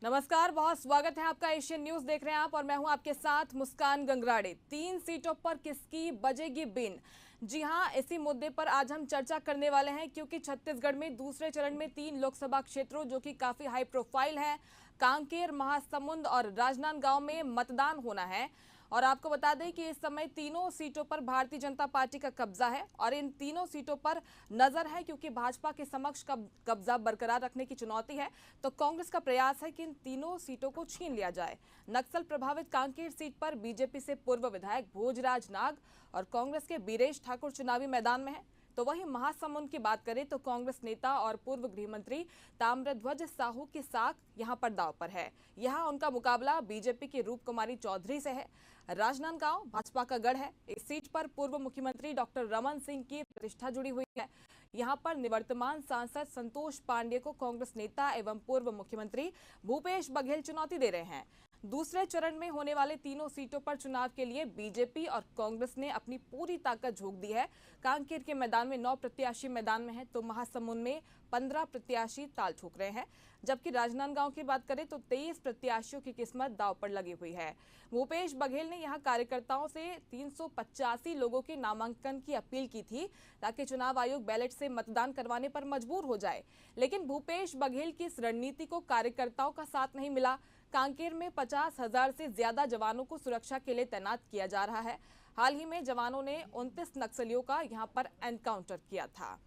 नमस्कार, बहुत स्वागत है आपका। एशियन न्यूज देख रहे हैं आप और मैं हूं आपके साथ मुस्कान गंगराड़े। 3 सीटों पर किसकी बजेगी बीन? जी हां, इसी मुद्दे पर आज हम चर्चा करने वाले हैं क्योंकि छत्तीसगढ़ में दूसरे चरण में 3 लोकसभा क्षेत्रों जो कि काफी हाई प्रोफाइल है, कांकेर, महासमुंद और राजनांदगांव में मतदान होना है। और आपको बता दें कि इस समय तीनों सीटों पर भारतीय जनता पार्टी का कब्जा है और इन तीनों सीटों पर नजर है क्योंकि भाजपा के समक्ष कब्जा बरकरार रखने की चुनौती है, तो कांग्रेस का प्रयास है कि इन तीनों सीटों को छीन लिया जाए। नक्सल प्रभावित कांकेर सीट पर बीजेपी से पूर्व विधायक भोजराज नाग और कांग्रेस के बीरेश ठाकुर चुनावी मैदान में है। तो वहीं महासमुंद की बात करें तो कांग्रेस नेता और पूर्व गृह मंत्री ताम्रध्वज साहू की साख यहां पर दांव पर है। यहां उनका मुकाबला बीजेपी की रूप कुमारी चौधरी से है। राजनांदगांव भाजपा का गढ़ है। इस सीट पर पूर्व मुख्यमंत्री डॉक्टर रमन सिंह की प्रतिष्ठा जुड़ी हुई है। यहां पर निवर्तमान सांसद संतोष पांडे को कांग्रेस नेता एवं पूर्व मुख्यमंत्री भूपेश बघेल चुनौती दे रहे हैं। दूसरे चरण में होने वाले तीनों सीटों पर चुनाव के लिए बीजेपी और कांग्रेस ने अपनी पूरी ताकत झोंक दी है। कांकेर के मैदान में 9 प्रत्याशी मैदान में हैं, तो महासमुंद में 15 प्रत्याशी ताल ठोक रहे हैं। जबकि राजनांदगांव की बात करें तो 23 प्रत्याशियों की किस्मत दांव पर लगी हुई है। भूपेश बघेल ने यहां कार्यकर्ताओं से 385 लोगों के नामांकन की अपील की थी ताकि चुनाव आयोग बैलेट से मतदान करवाने पर मजबूर हो जाए, लेकिन भूपेश बघेल की इस रणनीति को कार्यकर्ताओं का साथ नहीं मिला। कांकेर में 50,000 से ज्यादा जवानों को सुरक्षा के लिए तैनात किया जा रहा है। हाल ही में जवानों ने 29 नक्सलियों का यहां पर एनकाउंटर किया था।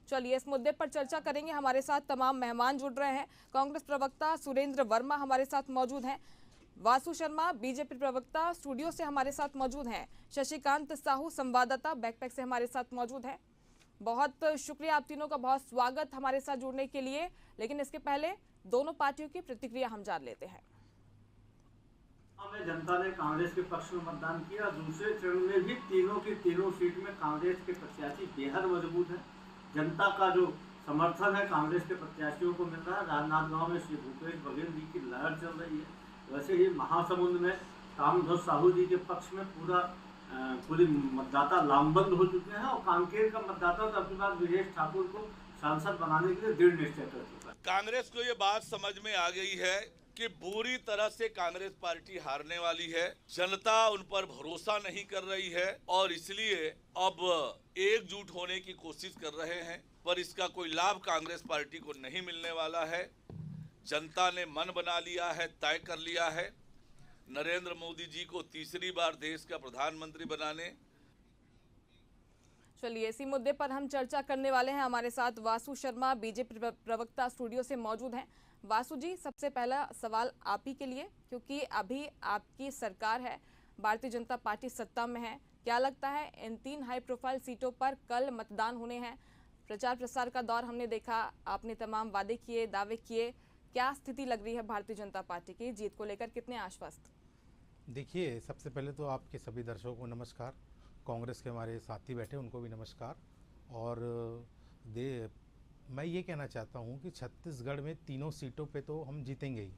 चलिए इस मुद्दे पर चर्चा करेंगे। हमारे साथ तमाम मेहमान जुड़ रहे हैं। कांग्रेस प्रवक्ता सुरेंद्र वर्मा हमारे साथ मौजूद हैं। वासु शर्मा बीजेपी प्रवक्ता स्टूडियो से हमारे साथ मौजूद हैं। शशिकांत साहू संवाददाता बैकपैक से हमारे साथ मौजूद हैं। बहुत शुक्रिया आप तीनों का, बहुत स्वागत हमारे साथ जुड़ने के लिए। लेकिन इसके पहले दोनों पार्टियों की प्रतिक्रिया हम जान लेते हैं। में जनता ने कांग्रेस के पक्ष में मतदान किया। दूसरे चरण में भी तीनों की तीनों सीट में कांग्रेस के प्रत्याशी बेहद मजबूत है। जनता का जो समर्थन है कांग्रेस के प्रत्याशियों को मिल रहा है। राजनांदगांव में श्री भूपेश बघेल जी की लहर चल रही है। वैसे ही महासमुंद में ताम्रध्वज साहू जी के पक्ष में पूरी मतदाता लामबंद हो चुके हैं और कांकेर का मतदाता तो अपनी बात बीरेश ठाकुर को सांसद बनाने के लिए दृढ़ निश्चय कर चुका है। कांग्रेस को ये बात समझ में आ गई है कि बुरी तरह से कांग्रेस पार्टी हारने वाली है। जनता उन पर भरोसा नहीं कर रही है और इसलिए अब एकजुट होने की कोशिश कर रहे हैं, पर इसका कोई लाभ कांग्रेस पार्टी को नहीं मिलने वाला है। जनता ने मन बना लिया है, तय कर लिया है नरेंद्र मोदी जी को तीसरी बार देश का प्रधानमंत्री बनाने। चलिए इसी मुद्दे पर हम चर्चा करने वाले हैं। हमारे साथ वासु शर्मा बीजेपी प्रवक्ता स्टूडियो से मौजूद हैं। वासु जी, सबसे पहला सवाल आप ही के लिए, क्योंकि अभी आपकी सरकार है, भारतीय जनता पार्टी सत्ता में है। क्या लगता है इन 3 हाई प्रोफाइल सीटों पर कल मतदान होने हैं? प्रचार प्रसार का दौर हमने देखा, आपने तमाम वादे किए, दावे किए। क्या स्थिति लग रही है भारतीय जनता पार्टी की जीत को लेकर, कितने आश्वस्त? देखिए, सबसे पहले तो आपके सभी दर्शकों को नमस्कार। कांग्रेस के हमारे साथी बैठे उनको भी नमस्कार। और मैं ये कहना चाहता हूँ कि छत्तीसगढ़ में तीनों सीटों पे तो हम जीतेंगे ही,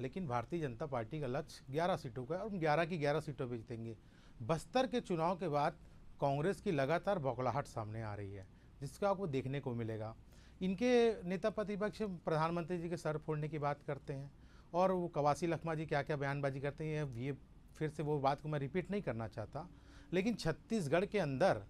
लेकिन भारतीय जनता पार्टी का लक्ष्य 11 सीटों का है और हम 11 की 11 सीटों पे जीतेंगे। बस्तर के चुनाव के बाद कांग्रेस की लगातार बौखलाहट सामने आ रही है, जिसका आपको देखने को मिलेगा। इनके नेता प्रतिपक्ष प्रधानमंत्री जी के सर फोड़ने की बात करते हैं और वो कवासी लखमा जी क्या क्या बयानबाजी करते हैं, ये फिर से वो बात को मैं रिपीट नहीं करना चाहता। लेकिन छत्तीसगढ़ के अंदर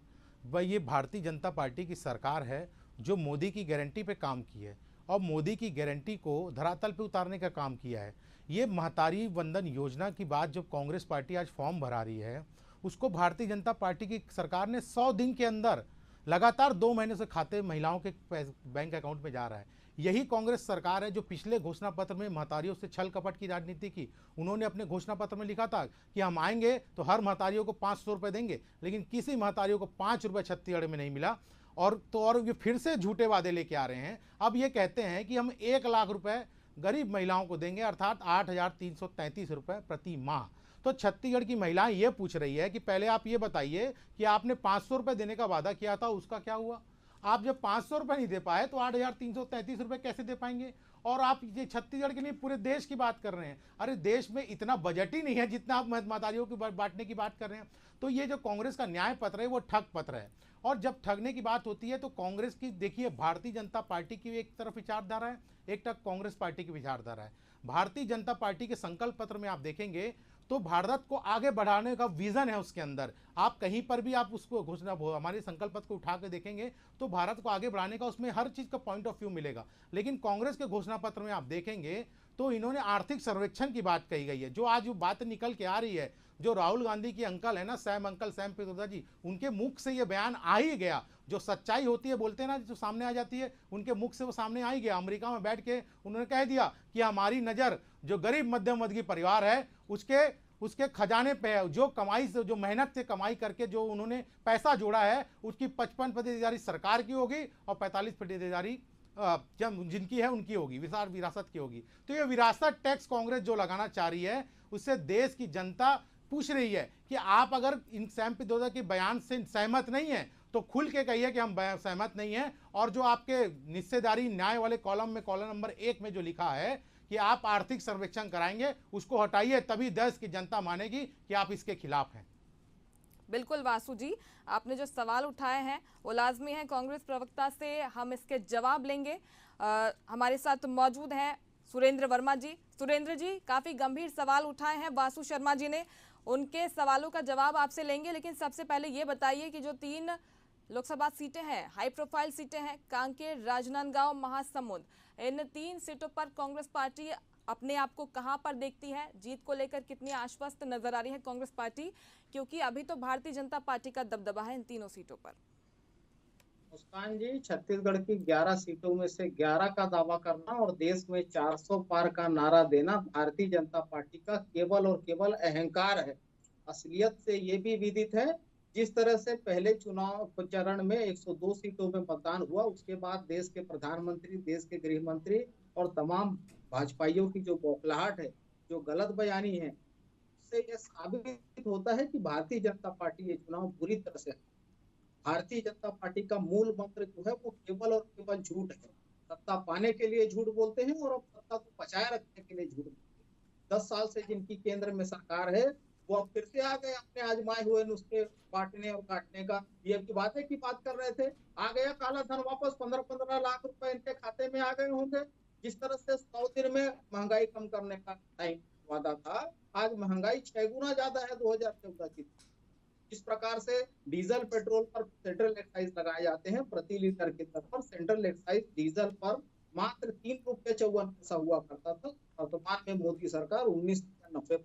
वह ये भारतीय जनता पार्टी की सरकार है जो मोदी की गारंटी पे काम की है और मोदी की गारंटी को धरातल पे उतारने का काम किया है। ये महतारी वंदन योजना की बात जो कांग्रेस पार्टी आज फॉर्म भरा रही है, उसको भारतीय जनता पार्टी की सरकार ने 100 दिन के अंदर लगातार 2 महीने से खाते महिलाओं के बैंक अकाउंट में जा रहा है। यही कांग्रेस सरकार है जो पिछले घोषणा पत्र में महतारियों से छल कपट की राजनीति की। उन्होंने अपने घोषणा पत्र में लिखा था कि हम आएंगे तो हर महतारियों को 500 रुपये देंगे, लेकिन किसी महतारियों को 5 रुपये छत्तीसगढ़ में नहीं मिला। और ये फिर से झूठे वादे लेके आ रहे हैं। अब ये कहते हैं कि हम 1 लाख रुपए गरीब महिलाओं को देंगे, अर्थात 8,333 रुपये प्रति माह। तो छत्तीसगढ़ की महिलाएं ये पूछ रही है कि पहले आप ये बताइए कि आपने 500 रुपये देने का वादा किया था, उसका क्या हुआ? आप जब 500 रुपये नहीं दे पाए तो 8,333 रुपये कैसे दे पाएंगे? और आप ये छत्तीसगढ़ के लिए पूरे देश की बात कर रहे हैं। अरे देश में इतना बजट ही नहीं है जितना आप महतारियों की बांटने की बात कर रहे हैं। तो ये जो कांग्रेस का न्याय पत्र है वो ठग पत्र है। और जब ठगने की बात होती है तो कांग्रेस की, देखिए, भारतीय जनता पार्टी की एक तरफ विचारधारा है, एक तरफ कांग्रेस पार्टी की विचारधारा है। भारतीय जनता पार्टी के संकल्प पत्र में आप देखेंगे तो भारत को आगे बढ़ाने का विजन है उसके अंदर। आप कहीं पर भी आप उसको घोषणा हमारे संकल्प पत्र को उठा के देखेंगे तो भारत को आगे बढ़ाने का उसमें हर चीज़ का पॉइंट ऑफ व्यू मिलेगा। लेकिन कांग्रेस के घोषणा पत्र में आप देखेंगे तो इन्होंने आर्थिक सर्वेक्षण की बात कही गई है। जो आज वो बात निकल के आ रही है, जो राहुल गांधी की अंकल है ना, अंकल सैम पित्रोदा जी, उनके मुख से ये बयान आ ही गया। जो सच्चाई होती है बोलते हैं ना, जो सामने आ जाती है, उनके मुख से वो सामने आ ही गया। अमेरिका में बैठ के उन्होंने कह दिया कि हमारी नज़र जो गरीब मध्यम वर्गीय परिवार है उसके खजाने पे है। जो कमाई से, जो मेहनत से कमाई करके जो उन्होंने पैसा जोड़ा है, उसकी 55% सरकार की होगी और 45% जिनकी है उनकी होगी, विरासत की होगी। तो ये विरासत टैक्स कांग्रेस जो लगाना चाह रही है, उससे देश की जनता पूछ रही है कि आप अगर इन सैम पित्रोदा के बयान से सहमत नहीं है तो खुल के कहिए कि हम सहमत नहीं हैं। और जो आपके हिस्सेदारी न्याय वाले कॉलम में, कॉलम नंबर 1 में जो लिखा है कि आप आर्थिक सर्वेक्षण कराएंगे, उसको हटाइए, तभी देश की जनता मानेगी कि आप इसके खिलाफ हैं। बिल्कुल वासु जी, आपने जो सवाल उठाए हैं वो लाजमी है, कांग्रेस प्रवक्ता से हम इसके जवाब लेंगे। हमारे साथ मौजूद हैं सुरेंद्र वर्मा जी। सुरेंद्र जी, काफ़ी गंभीर सवाल उठाए हैं वासु शर्मा जी ने, उनके सवालों का जवाब आपसे लेंगे। लेकिन सबसे पहले ये बताइए कि जो 3 लोकसभा सीटें हैं, हाई प्रोफाइल सीटें हैं, कांकेर, राजनांदगांव, महासमुंद, इन 3 सीटों पर कांग्रेस पार्टी अपने आप को कहां पर देखती है? जीत को लेकर कितनी आश्वस्त नजर आ रही है कांग्रेस पार्टी, क्योंकि अभी तो भारतीय जनता पार्टी का दबदबा है इन तीनों सीटों पर? मुस्कान जी, छत्तीसगढ़ की 11 सीटों में से 11 का दावा करना और देश में 400 पार का नारा देना भारतीय जनता पार्टी का केवल और केवल अहंकार है। असलियत से ये भी विदित है, जिस तरह से पहले चुनाव चरण में 102 सीटों में मतदान हुआ, उसके बाद देश के प्रधानमंत्री, देश के गृह मंत्री और तमाम भाजपाइयों की जो बौखलाहट है, जो गलत बयानी है, उससे यह साबित होता है कि भारतीय जनता पार्टी ये चुनाव बुरी तरह से, भारतीय जनता पार्टी का मूल मंत्र जो है वो केवल और केवल झूठ है। सत्ता पाने के लिए झूठ बोलते हैं और अब सत्ता को बचाए रखने के लिए झूठ बोलते हैं। 10 साल से जिनकी केंद्र में सरकार है वो अब फिर से आ गए अपने आजमाए हुए नुस्खे बांटने और काटने का। ये की बात कर रहे थे, आ गया काला धन वापस, 15-15 लाख रुपए इनके खाते में आ गए होंगे। जिस तरह से 100 दिन में महंगाई कम करने का टाइम वादा था, आज महंगाई 6 गुना ज्यादा है 2014 की। जिस प्रकार से डीजल पेट्रोल पर सेंट्रल एक्साइज लगाए जाते हैं प्रति लीटर के दर पर, सेंट्रल एक्साइज डीजल पर मात्र 3 रुपये 54 पैसा हुआ करता था। वर्तमान में मोदी सरकार 19.90,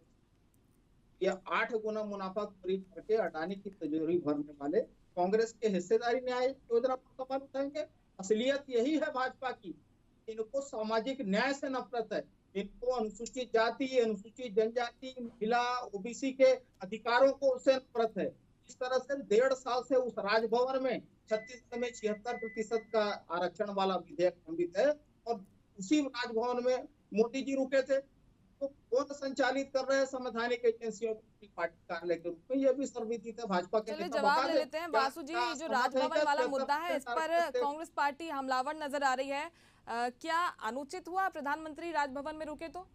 यह 8 गुना मुनाफाखोरी करके अडानी की तिजोरी भरने वाले कांग्रेस के हिस्सेदारी न्याय योजना पर सवाल उठाएंगे। असलियत यही है भाजपा की, इनको सामाजिक न्याय से नफरत है, इनको अनुसूचित जाति, अनुसूचित जनजाति, महिला, ओबीसी के अधिकारों को उससे नफरत है। इस तरह से 1.5 साल से उस राजभवन में छत्तीसगढ़ में 76% का आरक्षण वाला विधेयक लंबित है और उसी राजभवन में मोदी जी रुके थे। तो कौन संचालित कर रहे हैं संवैधानिक एजेंसियों की पार्टी कार्यालय के रूप में, यह भी सर्वविदित है। भाजपा के चलिए जवाब ले लेते हैं वासु जी। जो राजभवन वाला मुद्दा है, इस पर कांग्रेस पार्टी हमलावर नजर आ रही है, क्या अनुचित हुआ प्रधानमंत्री राजभवन में रुके? तो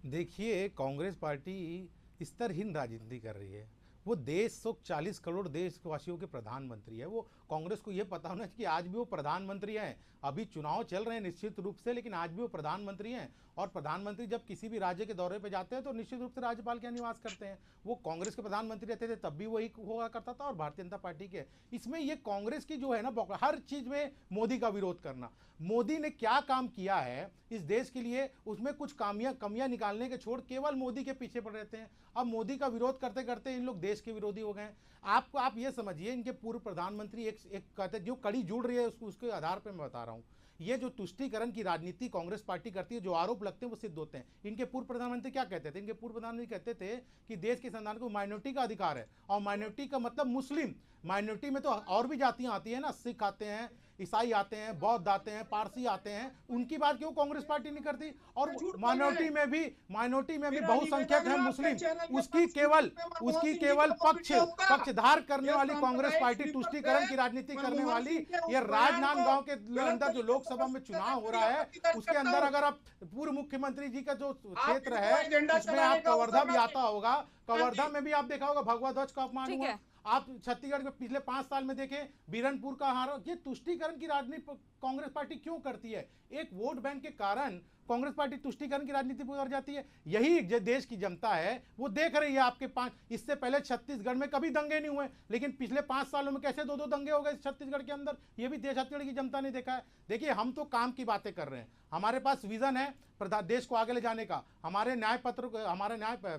देखिए, कांग्रेस पार्टी स्तरहीन राजनीति कर रही है। वो देश 140 करोड़ देशवासियों के प्रधानमंत्री है। वो कांग्रेस को ये पता होना चाहिए कि आज भी वो प्रधानमंत्री हैं। अभी चुनाव चल रहे हैं निश्चित रूप से, लेकिन आज भी वो प्रधानमंत्री हैं। और प्रधानमंत्री जब किसी भी राज्य के दौरे पे जाते हैं तो निश्चित रूप से राज्यपाल के यहाँ निवास करते हैं। वो कांग्रेस के प्रधानमंत्री रहते थे तब भी वही हुआ करता था और भारतीय जनता पार्टी के। इसमें ये कांग्रेस की जो है ना, हर चीज़ में मोदी का विरोध करना। मोदी ने क्या काम किया है इस देश के लिए, उसमें कुछ कमियां निकालने के छोड़ केवल मोदी के पीछे पड़ रहते हैं। अब मोदी का विरोध करते करते इन लोग देश के विरोधी हो गए हैं। आप ये समझिए, इनके पूर्व प्रधानमंत्री एक कहते जो कड़ी जुड़ रही है उसके आधार पर मैं बता रहा हूँ। ये जो तुष्टीकरण की राजनीति कांग्रेस पार्टी करती है, जो आरोप लगते हैं वो सिद्ध होते हैं। इनके पूर्व प्रधानमंत्री क्या कहते थे? इनके पूर्व प्रधानमंत्री कहते थे कि देश के संविधान को माइनॉरिटी का अधिकार है, और माइनॉरिटी का मतलब मुस्लिम। माइनॉरिटी में तो और भी जातियां आती हैं ना, सिख आते हैं, ईसाई आते हैं, बौद्ध आते हैं, पारसी आते हैं। उनकी बात क्यों कांग्रेस पार्टी नहीं करती? और माइनॉरिटी में भी बहुसंख्यक है मुस्लिम, उसकी केवल पक्षधार करने वाली कांग्रेस पार्टी, तुष्टीकरण की राजनीति करने वाली। ये राजनांदगांव के अंदर जो लोकसभा में चुनाव हो रहा है, उसके अंदर अगर आप पूर्व मुख्यमंत्री जी का जो क्षेत्र है उसमें आप कवर्धा भी आता होगा, कवर्धा में भी आप देखा होगा भगवा ध्वज का अपमान हुआ। आप छत्तीसगढ़ के पिछले 5 साल में देखें, बीरनपुर का हार। ये तुष्टीकरण की राजनीति कांग्रेस पार्टी क्यों करती है? एक वोट बैंक के कारण कांग्रेस पार्टी तुष्टीकरण की राजनीति पर उतर जाती है। यही जो देश की जनता है वो देख रही है। आपके पांच, इससे पहले छत्तीसगढ़ में कभी दंगे नहीं हुए, लेकिन पिछले 5 सालों में कैसे 2-2 दंगे हो गए छत्तीसगढ़ के अंदर, ये भी छत्तीसगढ़ की जनता ने देखा है। देखिए, हम तो काम की बातें कर रहे हैं, हमारे पास विजन है देश को आगे ले जाने का। हमारे न्याय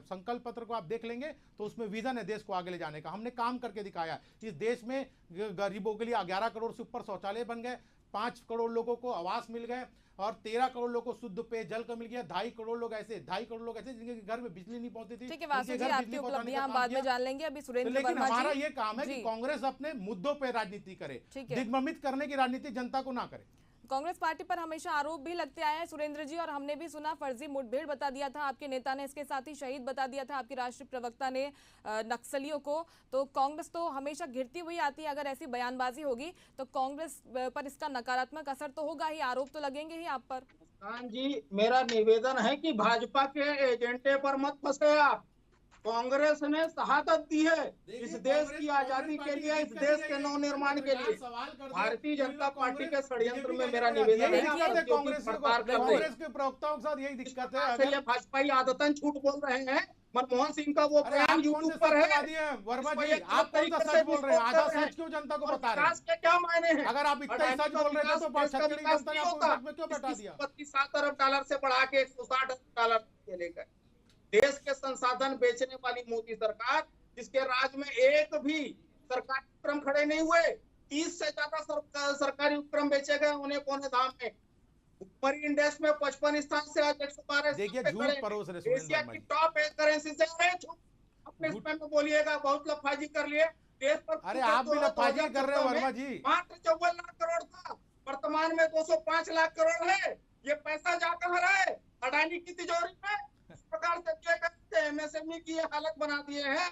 संकल्प पत्र को आप देख लेंगे तो उसमें विजन है देश को आगे ले जाने का। हमने काम करके दिखाया। इस देश में गरीबों के लिए 11 करोड़ से ऊपर शौचालय बन गए, 5 करोड़ लोगों को आवास मिल गए और 13 करोड़ लोगों को शुद्ध पेयजल का मिल गया। 2.5 करोड़ लोग ऐसे जिनके घर में बिजली नहीं पहुंचती थी। ठीक है वासु जी, आपकी उपलब्धियां हम बाद में जान लेंगे। अभी सुरेंद्र लेकिन वर्मा हमारा जी, ये काम है कि कांग्रेस अपने मुद्दों पर राजनीति करे, ठीक है। दिग्भ्रमित करने की राजनीति जनता को ना करे। कांग्रेस पार्टी पर हमेशा आरोप भी लगते आए हैं सुरेंद्र जी, और हमने भी सुना फर्जी मुठभेड़ बता दिया था आपके नेता ने, इसके साथ ही शहीद बता दिया था आपके राष्ट्रीय प्रवक्ता ने नक्सलियों को। तो कांग्रेस तो हमेशा घिरती हुई आती है, अगर ऐसी बयानबाजी होगी तो कांग्रेस पर इसका नकारात्मक असर तो होगा ही, आरोप तो लगेंगे ही आप पर। मुस्कान जी, मेरा निवेदन है कि भाजपा के एजेंडे पर मत फंसे आप। कांग्रेस ने शहादत दी है इस देश की आजादी के लिए, इस देश के नवनिर्माण के लिए। भारतीय जनता पार्टी के षड्यंत्र में मेरा निवेदन है कांग्रेस के प्रवक्ताओं के साथ यही दिक्कत है। ये भाजपाई आदतन झूठ बोल रहे हैं। मनमोहन सिंह का वो बयान यूट्यूब पर है। वर्मा जी, आप कौन सा सच बोल रहे हैं? आधा सच क्यों जनता को बता रहे हैं? क्या मायने हैं? अगर आप इतना ही सच बोल रहे थे तो छत्तीसगढ़ की जनता ने आपको सच में क्यों बता दिया? 7 अरब डॉलर से बढ़ा के 160 अरब डॉलर के लेकर देश के संसाधन बेचने वाली मोदी सरकार, जिसके राज में एक भी सरकारी उपक्रम खड़े नहीं हुए, 30 से ज्यादा सरकारी उपक्रम बेचे गए उन्हें पौने धाम में। भुखमरी इंडेक्स में 55 स्थान से आज 112। देखिए, झूठ परोस रहे एशिया की टॉप करेंसी से अपने इसमें में बोलिएगा, बहुत लफाजी कर लिए देश पर। अरे आप भी लफाजी कर रहे हो वर्मा जी। मात्र 54 लाख करोड़ था, वर्तमान में 205 लाख करोड़ है। ये पैसा जा कहाँ रहा है? अडानी की तिजोरी में। इस प्रकार से एमएसएमई की ये हालत बना दिए हैं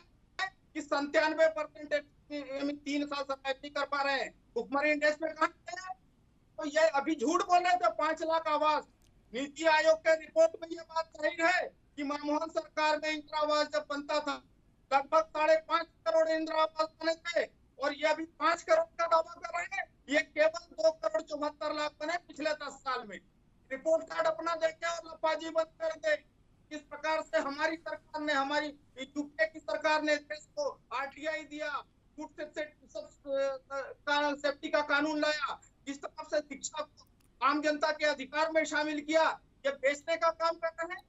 कि 97% 3 साल सर्वाइव नहीं कर पा रहे हैं। भुखमरी इंडेक्स में कहाँ है? तो ये अभी झूठ बोल रहे थे 5 लाख आवास। नीति आयोग के रिपोर्ट में ये बात सही है कि मनमोहन सरकार में इंदिरा आवास जब बनता था लगभग 5.5 करोड़ इंदिरा आवास बने थे, और ये अभी 5 करोड़ का दावा कर रहे हैं। ये केवल 2 करोड़ 74 लाख बने पिछले 10 साल में। रिपोर्ट कार्ड अपना देखे और लफाजी बंद कर दे। इस प्रकार से हमारी सरकार ने, हमारी यूपीए की सरकार ने देश को आरटीआई दिया, फूड सेफ्टी का कानून लाया, जिस तरह से शिक्षा को आम जनता के अधिकार में शामिल किया, ये बेचने का काम कर रहे हैं।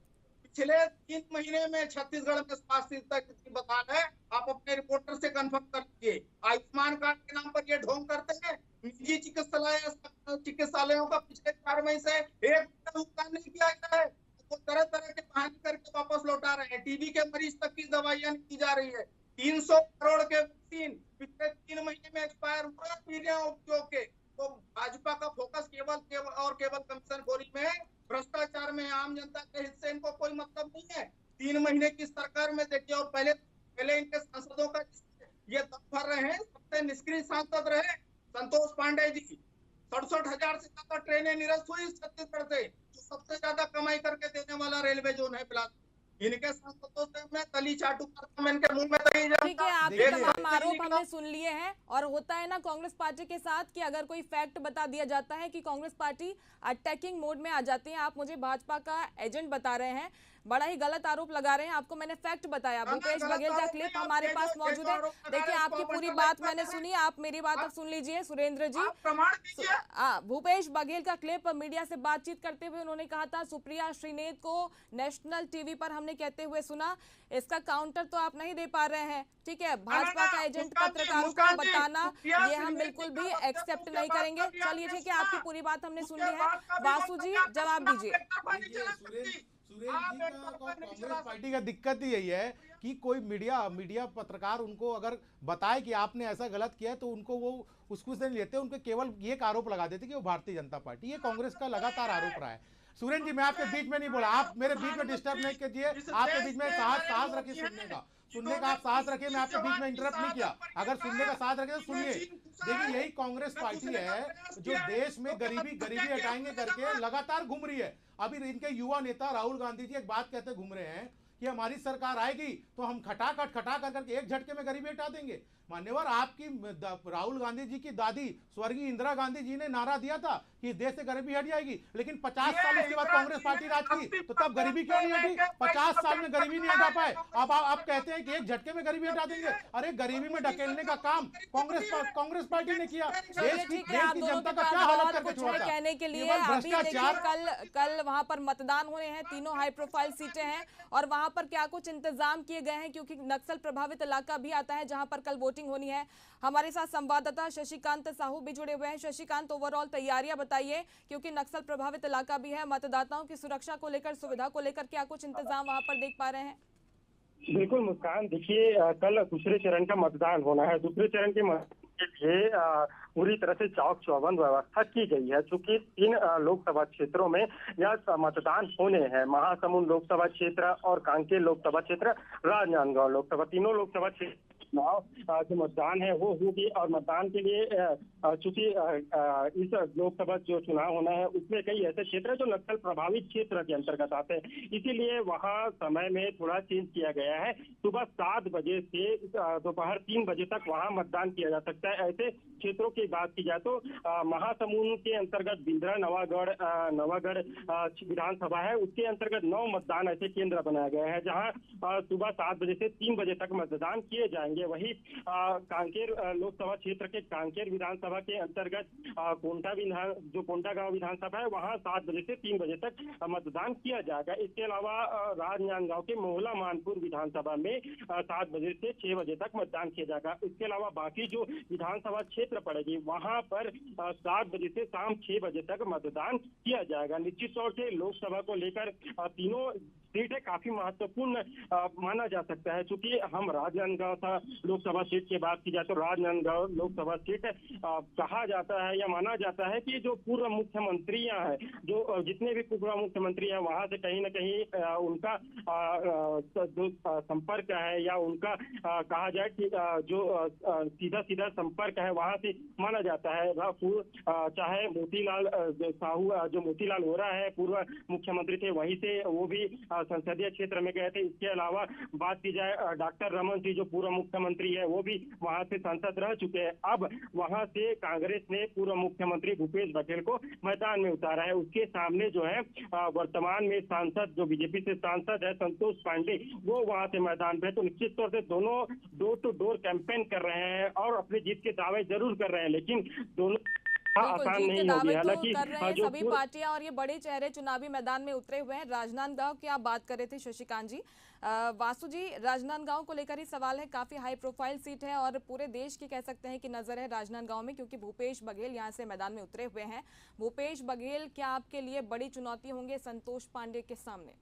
पिछले 3 महीने में छत्तीसगढ़ में स्वास्थ्य की बता है, आप अपने रिपोर्टर से कंफर्म कर लीजिए। आयुष्मान कार्ड के नाम पर ये ढोंग करते हैं। निजी चिकित्सालयों का पिछले 4 महीने से एक भुगतान नहीं किया गया है, वो तरह तरह के बहाने करके वापस लौटा रहे हैं। टीबी के मरीज तक की दवाइयां की जा रही है। 300 करोड़ के वैक्सीन पिछले 3 महीने में एक्सपायर हुआ बिना उपयोग के। तो भाजपा का फोकस केवल कमीशनखोरी में, भ्रष्टाचार में, आम जनता के हिस्से इनको कोई मतलब नहीं है। 3 महीने की सरकार में देखिए, और पहले इनके सांसदों का ये दम भर रहे हैं। सबसे निष्क्रिय सांसद रहे संतोष पांडे जी। 67,000 से ज्यादा ट्रेनें निरस्त हुई छत्तीसगढ़ से, जो सबसे ज्यादा कमाई करके देने वाला रेलवे जोन है बिलासपुर। इनके सांसदों से मैं तली चाटू करता, मैं इनके मुंह में तली जाता। ठीक है, आपके तमाम आरोप हमने सुन लिए हैं। और होता है ना कांग्रेस पार्टी के साथ कि अगर कोई फैक्ट बता दिया जाता है कि कांग्रेस पार्टी अटैकिंग मोड में आ जाती है। आप मुझे भाजपा का एजेंट बता रहे हैं, बड़ा ही गलत आरोप लगा रहे हैं। आपको मैंने फैक्ट बताया। भूपेश बघेल का क्लिप हमारे पास मौजूद है। देखिए, आपकी पूरी बात मैंने सुनी, आप मेरी बात अब सुन लीजिए सुरेंद्र जी। भूपेश बघेल का क्लिप मीडिया से बातचीत करते हुए उन्होंने कहा था सुप्रिया श्रीनेत को नेशनल टीवी पर हमने कहते हुए सुना। इसका काउंटर तो आप नहीं दे पा रहे हैं, ठीक है। भाजपा का एजेंट पत्रकारों को बताना ये हम बिल्कुल भी एक्सेप्ट नहीं करेंगे। चलिए ठीक है, आपकी पूरी बात हमने सुन ली है। वासु जी जवाब दीजिए। कांग्रेस पार्टी का दिक्कत ही यही है कि कोई मीडिया पत्रकार उनको अगर बताए कि आपने ऐसा गलत किया है तो उनको वो उसको से नहीं लेते, उनको केवल एक आरोप लगा देते कि वो भारतीय जनता पार्टी। ये कांग्रेस का लगातार आरोप रहा है। सुरेंद्र जी, मैं आपके बीच में नहीं बोला, आप मेरे बीच में डिस्टर्ब नहीं कीजिए। आपके बीच में साहस रखिए सुनने का आप साहस रखिए। मैं आपके बीच में इंटरप्ट नहीं किया। अगर सुनने का साहस रखे तो सुनिए। देखिए, यही कांग्रेस पार्टी है जो देश में गरीबी हटाएंगे करके लगातार घूम रही है। अभी इनके युवा नेता राहुल गांधी जी एक बात कहते घूम रहे हैं कि हमारी सरकार आएगी तो हम खटा करके एक झटके में गरीबी हटा देंगे। मान्यवर आपकी राहुल गांधी जी की दादी स्वर्गीय इंदिरा गांधी जी ने नारा दिया था कि देश से गरीबी हट जाएगी, लेकिन 50 साल उसके बाद कांग्रेस पार्टी राज की, तो तब गरीबी क्यों नहीं हटी? 50 साल में गरीबी नहीं हटा पाए। अब आप कहते हैं कि एक झटके में गरीबी हटा देंगे। अरे गरीबी में ढकेलने का काम कांग्रेस पार्टी ने किया। देश की जनता का क्या हालत करके छोड़ा था? कहने के लिए केवल अभी देखिए भ्रष्टाचार। कल वहां पर मतदान होने हैं, तीनों हाई प्रोफाइल सीटें हैं और वहां पर क्या कुछ इंतजाम किए गए हैं, क्योंकि नक्सल प्रभावित इलाका भी आता है जहां पर कल वोटिंग होनी है। हमारे साथ संवाददाता शशिकांत साहू भी जुड़े हुए हैं। शशिकांत, ओवरऑल तैयारियां बताइए, क्योंकि नक्सल प्रभावित इलाका भी है, मतदाताओं की सुरक्षा को लेकर, सुविधा को लेकर क्या कुछ इंतजाम वहां पर देख पा रहे हैं? बिल्कुल मुस्कान, देखिए कल दूसरे चरण का मतदान होना है। दूसरे चरण के मतदान के लिए पूरी तरह से चाक चौबंद व्यवस्था की गई है। चूंकि 3 लोकसभा क्षेत्रों में यह मतदान होने हैं, महासमुंद लोकसभा क्षेत्र और कांकेर लोकसभा क्षेत्र, राजनांदगांव लोकसभा, तीनों लोकसभा क्षेत्र चुनाव जो मतदान है वो होगी। और मतदान के लिए चूंकि इस लोकसभा जो चुनाव होना है उसमें कई ऐसे क्षेत्र है जो नक्सल प्रभावित क्षेत्र के अंतर्गत आते हैं, इसीलिए वहां समय में थोड़ा चेंज किया गया है। सुबह 7 बजे से दोपहर 3 बजे तक वहां मतदान किया जा सकता है। ऐसे क्षेत्रों की बात की जाए तो महासमुंद के अंतर्गत बिंद्रा नवागढ़ विधानसभा है, उसके अंतर्गत 9 मतदान ऐसे केंद्र बनाया गया है जहां सुबह 7 बजे से 3 बजे तक मतदान किए जाएंगे। वही कांकेर लोकसभा क्षेत्र के कांकेर विधानसभा के अंतर्गत कोंटा गांव विधानसभा है, वहां 7 बजे से 3 बजे तक मतदान किया जाएगा। इसके अलावा राजनांदगांव के मोहला मानपुर विधानसभा में 7 बजे से 6 बजे तक मतदान किया जाएगा। इसके अलावा बाकी जो विधानसभा क्षेत्र पड़ेगी वहां पर 7 बजे से शाम 6 बजे तक मतदान किया जाएगा। निश्चित तौर से लोकसभा को लेकर तीनों सीटें काफी महत्वपूर्ण माना जा सकता है। चूंकि हम राजनांदगांव लोकसभा सीट की बात की जाए तो राजनांदगांव लोकसभा सीट कहा जाता है या माना जाता है कि जो पूर्व मुख्यमंत्रियां हैं, जो जितने भी पूर्व मुख्यमंत्री हैं वहां से कहीं न कहीं उनका जो संपर्क है या उनका कहा जाए कि जो सीधा संपर्क है वहां से माना जाता है। चाहे मोतीलाल साहू, जो मोतीलाल वोरा है पूर्व मुख्यमंत्री थे, वहीं से वो भी संसदीय क्षेत्र में गए थे। इसके अलावा बात की जाए डॉक्टर रमन सिंह जो पूर्व मुख्यमंत्री है वो भी वहां से सांसद रह चुके हैं। अब वहां से कांग्रेस ने पूर्व मुख्यमंत्री भूपेश बघेल को मैदान में उतारा है। उसके सामने जो है वर्तमान में सांसद जो बीजेपी से सांसद है संतोष पांडे, वो वहां से मैदान पे। तो निश्चित तौर से दोनों डोर टू डोर कैंपेन कर रहे हैं और अपनी जीत के दावे जरूर कर रहे हैं, लेकिन दोनों आसान नहीं होगी। हालांकि सभी पार्टियां और ये बड़े चेहरे चुनावी मैदान में उतरे हुए हैं। राजनांदगांव की आप बात कर रहे थे शशिकांत जी। वासु जी, राजनांदगांव को लेकर ही सवाल है, काफी हाई प्रोफाइल सीट है और पूरे देश की कह सकते हैं कि नजर है राजनांदगांव में, क्योंकि भूपेश बघेल यहां से मैदान में उतरे हुए हैं। भूपेश बघेल क्या आपके लिए बड़ी चुनौती होंगे संतोष पांडे के सामने?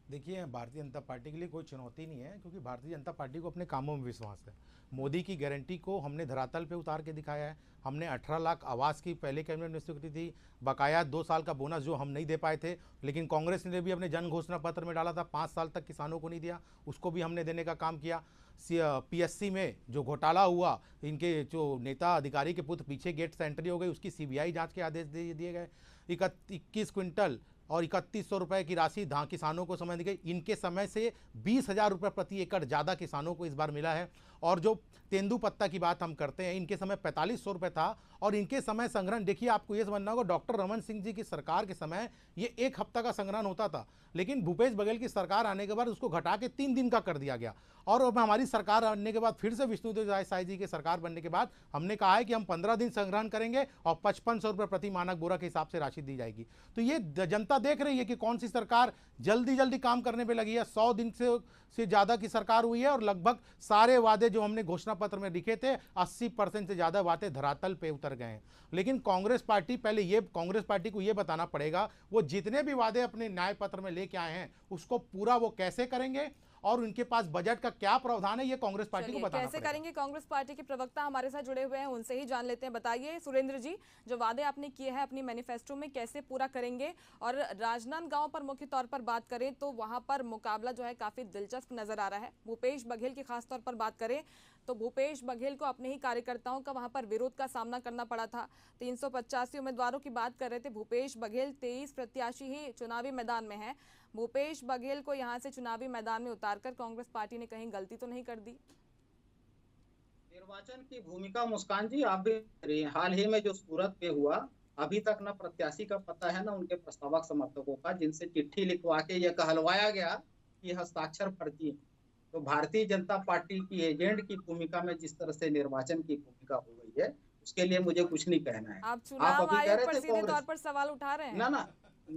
देखिए, भारतीय जनता पार्टी के लिए कोई चुनौती नहीं है, क्योंकि भारतीय जनता पार्टी को अपने कामों में विश्वास है। मोदी की गारंटी को हमने धरातल पे उतार के दिखाया है। हमने 18 लाख आवास की पहले कैबिनेट में स्वीकृति थी, बकाया 2 साल का बोनस जो हम नहीं दे पाए थे, लेकिन कांग्रेस ने भी अपने जन घोषणा पत्र में डाला था, 5 साल तक किसानों को नहीं दिया, उसको भी हमने देने का काम किया। पीएससी में जो घोटाला हुआ, इनके जो नेता अधिकारी के पुत्र पीछे गेट से एंट्री हो गई, उसकी सीबीआई जांच के आदेश दे दिए गए। 21 क्विंटल और 3100 रुपये की राशि किसानों को समय दी गई। इनके समय से 20,000 रुपये प्रति एकड़ ज़्यादा किसानों को इस बार मिला है। और जो तेंदुपत्ता की बात हम करते हैं, इनके समय 4500 रुपये था और इनके समय संग्रहण, देखिए आपको ये समझना होगा, डॉक्टर रमन सिंह जी की सरकार के समय ये 1 हफ्ता का संग्रहण होता था, लेकिन भूपेश बघेल की सरकार आने के बाद उसको घटा के 3 दिन का कर दिया गया। और अब हमारी सरकार आने के बाद फिर से विष्णुदेव साय जी की सरकार बनने के बाद हमने कहा है कि हम 15 दिन संग्रहण करेंगे और 5500 रुपये प्रति मानक बोरा के हिसाब से राशि दी जाएगी। तो ये जनता देख रही है कि कौन सी सरकार जल्दी काम करने पे लगी है। 100 दिन से ज़्यादा की सरकार हुई है और लगभग सारे वादे जो हमने घोषणा पत्र में लिखे थे 80% से ज़्यादा वादे धरातल पे उतर गए हैं। लेकिन कांग्रेस पार्टी, पहले ये कांग्रेस पार्टी को ये बताना पड़ेगा वो जितने भी वादे अपने न्याय पत्र में लेके आए हैं उसको पूरा वो कैसे करेंगे और उनके पास बजट का क्या प्रावधान है, ये कांग्रेस पार्टी को बताना कैसे करेंगे। कांग्रेस पार्टी के प्रवक्ता हमारे साथ जुड़े हुए हैं, उनसे ही जान लेते हैं। बताइए सुरेंद्र जी, जो वादे आपने किए हैं अपनी मैनिफेस्टो में, कैसे पूरा करेंगे? और राजनांदगांव पर मुख्य तौर पर बात करें तो वहां पर मुकाबला जो है काफी दिलचस्प नजर आ रहा है। भूपेश बघेल की खास तौर पर बात करें तो भूपेश बघेल को अपने ही कार्यकर्ताओं का वहां पर विरोध का सामना करना पड़ा था। 385 उम्मीदवारों की बात कर रहे थे, भूपेश बघेल 23 प्रत्याशी ही चुनावी मैदान में है। भूपेश बघेल को यहां से चुनावी मैदान में उतारकर कांग्रेस पार्टी ने कहीं गलती तो नहीं कर दी? निर्वाचन की भूमिका मुस्कान जी आप भी हाल ही में जो सूरत में हुआ, अभी तक न प्रत्याशी का पता है न उनके प्रस्तावक समर्थकों का, जिनसे चिट्ठी लिखवा के यह कहलवाया गया कि हस्ताक्षर फर्जी है। तो भारतीय जनता पार्टी की एजेंट की भूमिका में जिस तरह से निर्वाचन की भूमिका हो गई है, उसके लिए मुझे कुछ नहीं कहना है। आप चुनाव अभी कह आयोग रहे पर थे सीधे तौर कांग्रेस, पर सवाल उठा रहे हैं।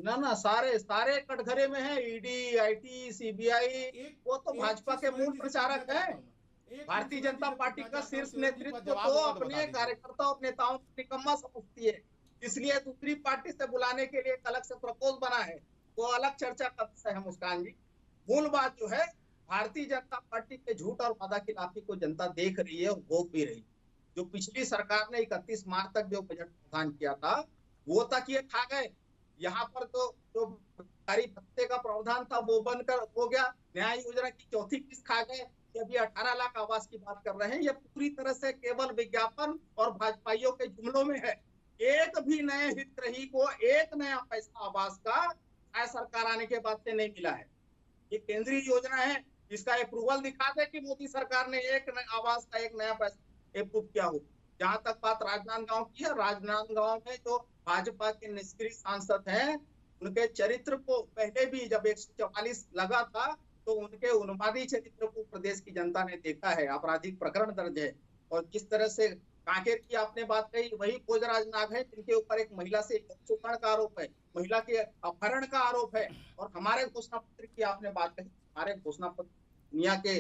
ना सारे कटघरे में है, ईडी, आईटी, सीबीआई, वो तो भाजपा के मूल प्रचारक हैं। भारतीय जनता पार्टी का शीर्ष नेतृत्व तो अपने कार्यकर्ताओं और नेताओं को निकम्मा समझती है, इसलिए दूसरी पार्टी से बुलाने के लिए एक अलग से प्रपोज बना है, वो अलग चर्चा का विषय है मुस्कान जी। मूल बात जो है, भारतीय जनता पार्टी के झूठ और वादाखिलाफी को जनता देख रही है और भोग भी रही। जो पिछली सरकार ने 31 मार्च तक जो बजट प्रावधान किया था, वो तक ये खा गए। यहाँ पर तो जो सरकारी भत्ते का प्रावधान था वो बनकर हो गया, न्याय योजना की चौथी किस्त खा गए। अभी 18 लाख आवास की बात कर रहे हैं, ये पूरी तरह से केवल विज्ञापन और भाजपाइयों के जुमलों में है। एक भी नए हितग्राही को एक नया पैसा आवास का सरकार आने के बाद से नहीं मिला है। ये केंद्रीय योजना है, इसका अप्रूवल दिखा दे कि मोदी सरकार ने एक आवास का एक नया पैसा अप्रूव किया हो। जहां तक बात राजनांदगांव की है, राजनांदगांव में जो भाजपा के निष्क्रिय सांसद हैं, उनके चरित्र को पहले भी जब 144 लगा था तो उनके उन्मादी चरित्र को प्रदेश की जनता ने देखा है। आपराधिक प्रकरण दर्ज है, और जिस तरह से कांकेर की आपने बात कही, वही भोजराज नाग है जिनके ऊपर एक महिला से शोषण का आरोप है, महिला के अपहरण का आरोप है। और हमारे घोषणा पत्र की आपने बात कही, हमारे घोषणा पत्र दुनिया के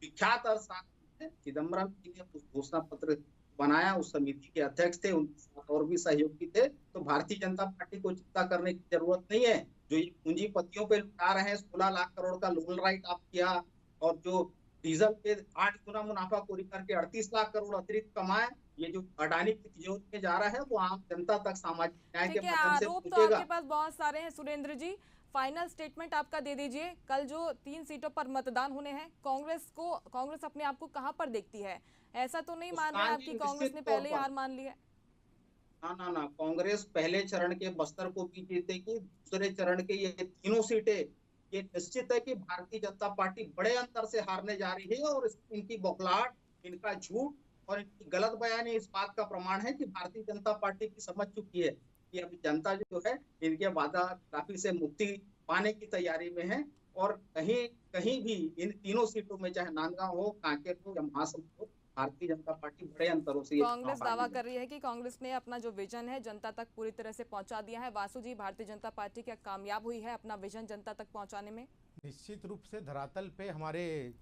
विख्यात अर्थशास्त्री चिदम्बरम जी ने उस घोषणा पत्र बनाया, उस समिति के अध्यक्ष थे, उनके साथ और भी सहयोगी थे। तो भारतीय जनता पार्टी को चिंता करने की जरूरत नहीं है। जो ये पूंजीपतियों पे लुटा रहे हैं, 16 लाख करोड़ का लोन राइट आप किया, और जो डीजल पे 8 गुना मुनाफाखोरी करके 38 लाख करोड़ अतिरिक्त कमाए, ये जो अडानी की तिजोरी में जा रहा है, वो आम जनता तक सामाजिक न्याय के ठीक है, माध्यम से आरोप तो पहुंचेगा। आपके पास बहुत सारे हैं सुरेंद्र जी, फाइनल स्टेटमेंट आपका दे दीजिए। कल जो 3 सीटों पर मतदान होने हैं, कांग्रेस अपने आप को कहां पर देखती है? ऐसा तो नहीं मान रहे आप कि कांग्रेस ने पहले ही हार मान ली है? ना, कांग्रेस पहले चरण के बस्तर को भी जीतेगी, दूसरे चरण के ये तीनों सीटें, ये निश्चित है कि भारतीय जनता पार्टी बड़े अंतर से हारने जा रही है। और इनकी बौखलाहट, इनका झूठ और इनकी गलत बयानी इस बात का प्रमाण है कि भारतीय जनता पार्टी की समझ चुकी है कि अभी जनता जो है इनके वादा खिलाफी से मुक्ति पाने की तैयारी में है। और कहीं भी इन तीनों सीटों में, चाहे नांदगांव हो, कांकेर हो या महासमुंद हो, भारतीय जनता पार्टी बड़े अंतरों से कांग्रेस दावा कर रही है कि कांग्रेस ने अपना जो विजन है जनता तक पूरी तरह से पहुंचा दिया है। वासु जी, भारतीय जनता पार्टी क्या कामयाब हुई है अपना विजन जनता तक पहुंचाने में? निश्चित रूप से धरातल पे हमारे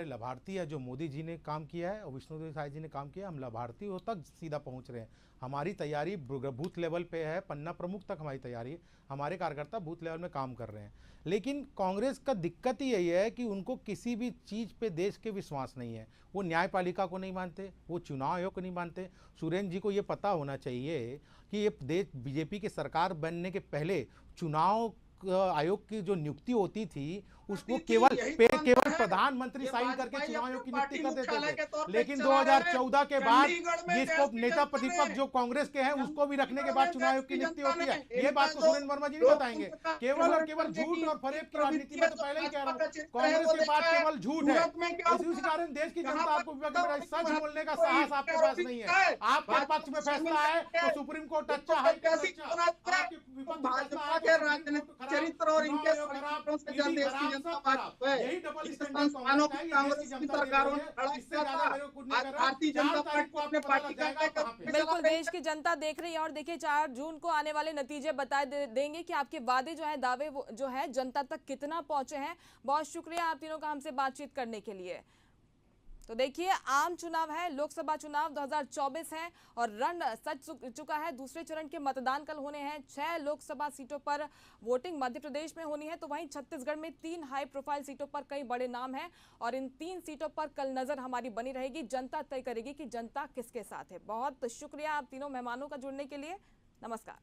लाभार्थी है, जो मोदी जी ने काम किया है और विष्णुदेव साय जी ने काम किया, हम लाभार्थियों तक सीधा पहुंच रहे हैं। हमारी तैयारी बूथ लेवल पे है, पन्ना प्रमुख तक हमारी तैयारी है, हमारे कार्यकर्ता बूथ लेवल में काम कर रहे हैं। लेकिन कांग्रेस का दिक्कत ही यही है कि उनको किसी भी चीज़ पे देश के विश्वास नहीं है। वो न्यायपालिका को नहीं मानते, वो चुनाव आयोग को नहीं मानते। सुरेंद्र जी को ये पता होना चाहिए कि ये देश बीजेपी की सरकार बनने के पहले चुनाव आयोग की जो नियुक्ति होती थी, उसको केवल प्रधानमंत्री साइन करके चुनाव आयोग की नियुक्ति कर देते थे। लेकिन 2014 के बाद जिसको नेता प्रतिपक्ष जो कांग्रेस के हैं, उसको भी रखने के बाद चुनाव आयोग की नियुक्ति होती है। ये बात तो सुरेंद्र वर्मा जी नहीं बताएंगे। केवल और केवल झूठ और फरेब की राजनीति में, तो पहले ही कह रहा हूँ, कांग्रेस के पास केवल झूठ है। इसी कारण देश की जनता आपको सच बोलने का साहस आपके पास नहीं है। आपके पक्ष में फैसला है तो सुप्रीम कोर्ट अच्छा है, चरित्र और इनके यही डबल स्टैंडर्ड कांग्रेस की सरकारों ने खड़ा किया था। भारतीय जनता पार्टी अपने पार्टी का बिल्कुल देश की जनता देख रही है। और देखिए 4 जून को आने वाले नतीजे बता देंगे कि आपके वादे जो है, दावे जो है, जनता तक कितना पहुंचे हैं। बहुत शुक्रिया आप तीनों का हमसे बातचीत करने के लिए। तो देखिए, आम चुनाव है, लोकसभा चुनाव 2024 है और रण सज चुका है। दूसरे चरण के मतदान कल होने हैं। 6 लोकसभा सीटों पर वोटिंग मध्य प्रदेश में होनी है, तो वहीं छत्तीसगढ़ में 3 हाई प्रोफाइल सीटों पर कई बड़े नाम हैं। और इन 3 सीटों पर कल नजर हमारी बनी रहेगी। जनता तय करेगी कि जनता किसके साथ है। बहुत शुक्रिया आप तीनों मेहमानों का जुड़ने के लिए। नमस्कार।